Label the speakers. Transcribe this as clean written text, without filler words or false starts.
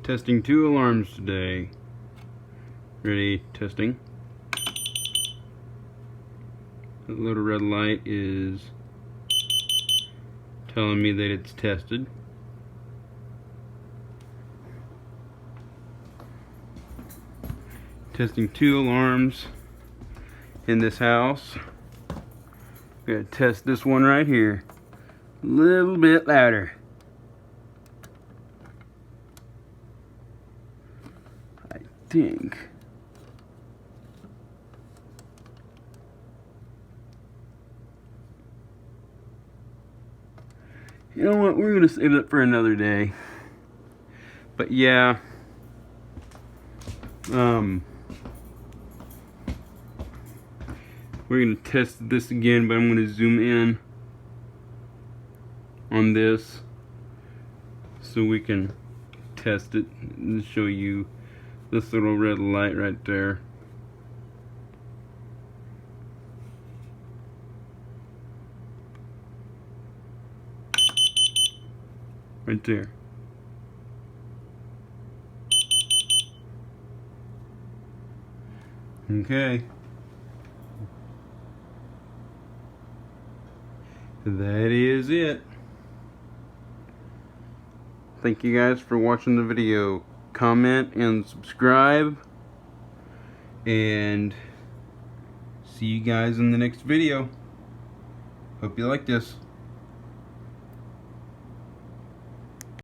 Speaker 1: Testing 2 alarms today. Ready, testing. That little red light is telling me that it's tested. Testing 2 alarms in this house. Gonna test this one right here. A little bit louder. I think. You know what? We're gonna save it for another day. But yeah. We're gonna test this again, but I'm gonna zoom in on this so we can test it and show you this little red light right there. Right there. Okay. That is it. Thank you guys for watching the video. Comment and subscribe. And see you guys in the next video. Hope you like this.